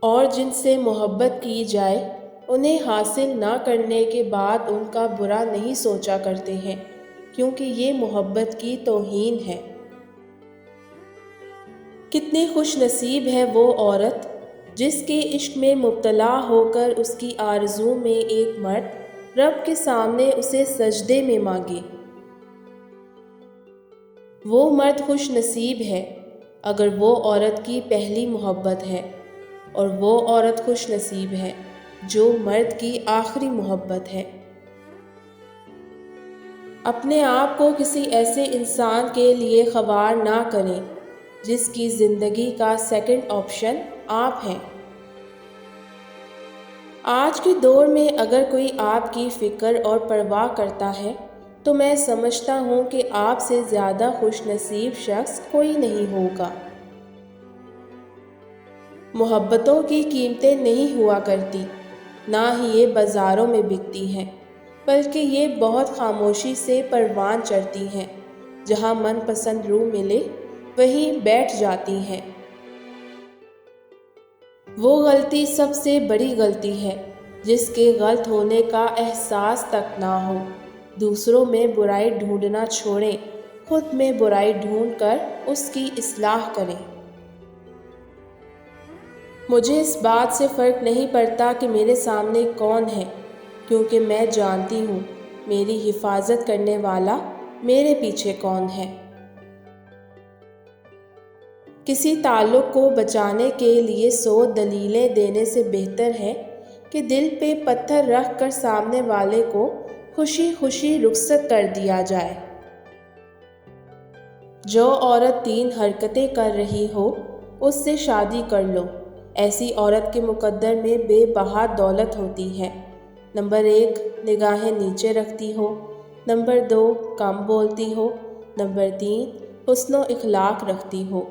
اور جن سے محبت کی جائے انہیں حاصل نہ کرنے کے بعد ان کا برا نہیں سوچا کرتے ہیں، کیونکہ یہ محبت کی توہین ہے۔ کتنی خوش نصیب ہے وہ عورت جس کے عشق میں مبتلا ہو کر اس کی آرزو میں ایک مرد رب کے سامنے اسے سجدے میں مانگے۔ وہ مرد خوش نصیب ہے اگر وہ عورت کی پہلی محبت ہے، اور وہ عورت خوش نصیب ہے جو مرد کی آخری محبت ہے۔ اپنے آپ کو کسی ایسے انسان کے لیے خوار نہ کریں جس کی زندگی کا سیکنڈ آپشن آپ ہیں۔ آج کے دور میں اگر کوئی آپ کی فکر اور پرواہ کرتا ہے تو میں سمجھتا ہوں کہ آپ سے زیادہ خوش نصیب شخص کوئی نہیں ہوگا۔ محبتوں کی قیمتیں نہیں ہوا کرتی، نہ ہی یہ بازاروں میں بکتی ہیں، بلکہ یہ بہت خاموشی سے پروان چڑھتی ہیں، جہاں من پسند روح ملے وہیں بیٹھ جاتی ہیں۔ وہ غلطی سب سے بڑی غلطی ہے جس کے غلط ہونے کا احساس تک نہ ہو۔ دوسروں میں برائی ڈھونڈنا چھوڑیں، خود میں برائی ڈھونڈ کر اس کی اصلاح کریں۔ مجھے اس بات سے فرق نہیں پڑتا کہ میرے سامنے کون ہے، کیونکہ میں جانتی ہوں میری حفاظت کرنے والا میرے پیچھے کون ہے۔ کسی تعلق کو بچانے کے لیے 100 دلیلیں دینے سے بہتر ہے کہ دل پہ پتھر رکھ کر سامنے والے کو خوشی خوشی رخصت کر دیا جائے۔ جو عورت 3 حرکتیں کر رہی ہو اس سے شادی کر لو۔ ایسی عورت کے مقدر میں بے بہا دولت ہوتی ہے۔ نمبر 1، نگاہیں نیچے رکھتی ہو۔ نمبر 2، کم بولتی ہو۔ نمبر 3، حسن و اخلاق رکھتی ہو۔